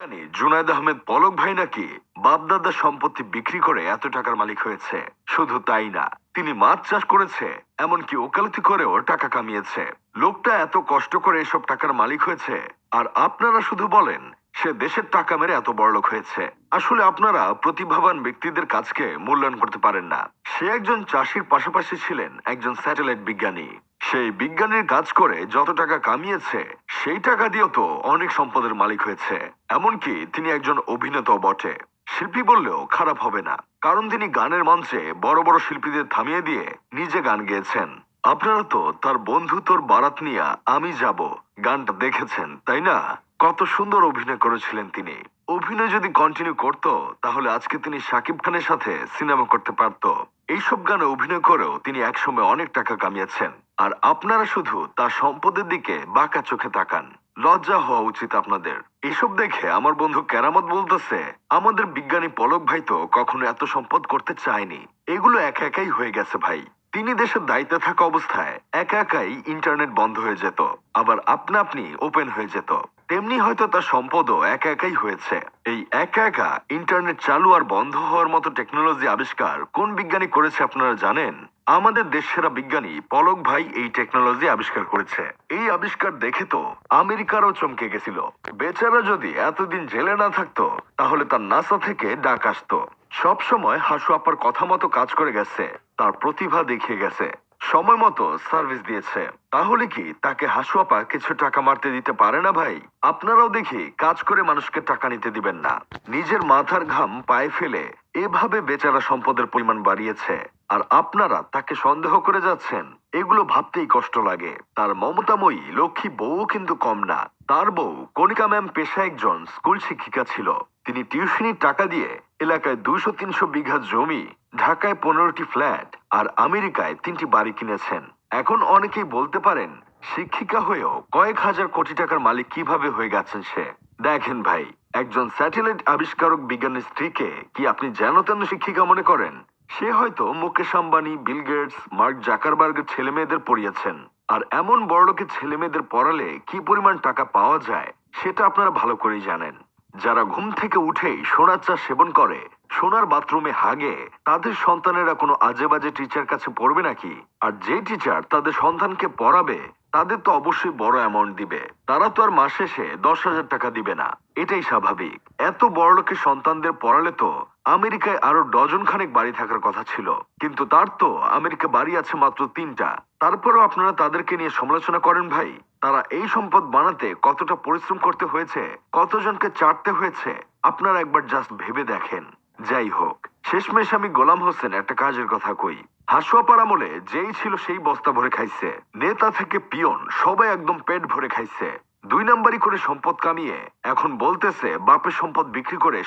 জানি জুনায়েদ আহমেদ পলক ভাই নাকি বাপদাদার সম্পত্তি বিক্রি করে এত টাকার মালিক হয়েছে। শুধু তাই না, তিনি মাছ চাষ করেছে, এমনকি ওকালতি করেও টাকা কামিয়েছে। লোকটা এত কষ্ট করে এসব টাকার মালিক হয়েছে, আর আপনারা শুধু বলেন সে দেশের টাকা মেরে এত বড়লোক হয়েছে। আসলে আপনারা প্রতিভাবান ব্যক্তিদের কাজকে মূল্যায়ন করতে পারেন না। সে একজন চাষির পাশাপাশি ছিলেন একজন স্যাটেলাইট বিজ্ঞানী। সেই বিজ্ঞানীর কাজ করে যত টাকা কামিয়েছে, সেই টাকা দিয়েও তো অনেক সম্পদের মালিক হয়েছে। এমনকি তিনি একজন অভিনেতা বটে। শিল্পী বললেও খারাপ হবে না, কারণ তিনি গানের মঞ্চে বড় বড় শিল্পীদের থামিয়ে দিয়ে নিজে গান গেয়েছেন। আপনারা তো তার বন্ধু তোর বারাত নিয়া আমি যাব গানটা দেখেছেন, তাই না? কত সুন্দর অভিনয় করেছিলেন তিনি। অভিনয় যদি কন্টিনিউ করতো, তাহলে আজকে তিনি শাকিব খানের সাথে সিনেমা করতে পারতো। এইসব গানে অভিনয় করেও তিনি একসময় অনেক টাকা কামিয়েছেন। আর আপনারা শুধু তার সম্পদের দিকে বাঁকা চোখে তাকান। লজ্জা হওয়া উচিত আপনাদের। এসব দেখে আমার বন্ধু কেরামত বলতেছে, আমাদের বিজ্ঞানী পলক ভাই তো কখনো এত সম্পদ করতে চায়নি, এগুলো একা একাই হয়ে গেছে ভাই। তিনি দেশের দায়িত্বে থাকা অবস্থায় একা একাই ইন্টারনেট বন্ধ হয়ে যেত, আবার আপনা আপনি ওপেন হয়ে যেত। তেমনি হয়তো তার সম্পদও একা একাই হয়েছে। এই একা একা ইন্টারনেট চালু আর বন্ধ হওয়ার মতো টেকনোলজি আবিষ্কার কোন বিজ্ঞানী করেছে আপনারা জানেন? আমাদের দেশের বিজ্ঞানী পলক ভাই এই টেকনোলজি আবিষ্কার করেছে। এই আবিষ্কার দেখে তো আমেরিকারও চমকে গেছিল। বেচারা যদি এতদিন জেলে না থাকতো, তাহলে তার নাসা থেকে ডাক আসতো। সব সময় হাসু আপার কথা মতো কাজ করে গেছে, তার প্রতিভা দেখিয়ে গেছে, সময় মতো সার্ভিস দিয়েছে। তাহলে কি তাকে হাসু আপা কিছু টাকা মারতে দিতে পারে না ভাই? আপনারাও দেখি কাজ করে মানুষকে টাকা নিতে দিবেন না। নিজের মাথার ঘাম পায়ে ফেলে এভাবে বেচারা সম্পদের পরিমাণ বাড়িয়েছে, আর আপনারা তাকে সন্দেহ করে যাচ্ছেন। এগুলো ভাবতেই কষ্ট লাগে। তার মমতাময়ী লক্ষ্মী বউ কিন্তু কম না। তার বউ কণিকা ম্যাম পেশায় একজন স্কুল শিক্ষিকা ছিল। তিনি টিউশনির টাকা দিয়ে এলাকায় 200-300 বিঘা জমি, ঢাকায় 15টি ফ্ল্যাট আর আমেরিকায় 3টি বাড়ি কিনেছেন। এখন অনেকেই বলতে পারেন, শিক্ষিকা হয়েও কয়েক হাজার কোটি টাকার মালিক কিভাবে হয়ে গেছেন সে? দেখেন ভাই, একজন স্যাটেলাইট আবিষ্কারক বিজ্ঞানীর স্ত্রীকে কি আপনি যেন তেন শিক্ষিকা মনে করেন? সে হয়তো Mukesh Ambani, Bill Gates, Mark জাকারবার্গের ছেলে মেয়েদের পড়িয়েছেন। আর এমন বড়লোকের ছেলে মেয়েদের পড়ালে কি পরিমাণ টাকা পাওয়া যায়, সেটা আপনারা ভালো করেই জানেন। যারা ঘুম থেকে উঠেই সোনার চা সেবন করে, সোনার বাথরুমে হাগে, তাদের সন্তানেরা কোনো আজে বাজে টিচার কাছে পড়বে নাকি? আর যে টিচার তাদের সন্তানকে পড়াবে, তাদের তো অবশ্যই বড় অ্যামাউন্ট দিবে। তারা তো আর মাস শেষে 10,000 টাকা দিবে না, এটাই স্বাভাবিক। এত বড়লোকের সন্তানদের পড়ালে তো আমেরিকায় আরো ডজন খানেক বাড়ি থাকার কথা ছিল, কিন্তু তার তো আমেরিকা বাড়ি আছে মাত্র 3টা। তারপরেও আপনারা তাদেরকে নিয়ে সমালোচনা করেন ভাই। তারা এই সম্পদ বানাতে কতটা পরিশ্রম করতে হয়েছে, কতজনকে চাটতে হয়েছে, আপনারা একবার জাস্ট ভেবে দেখেন। যাই হোক, শেষমেশ আমি গোলাম হোসেন একটা কাজের কথা কই। হাসুয়াপার আমলে যেই ছিল সেই বস্তা ভরে খাইছে, নেতা থেকে পিয়ন সবাই একদম পেট ভরে খাইছে। 2 নাম্বারি করে সম্পদ কামিয়ে এখন বলতেছে বাপের সম্পদ বিক্রি করে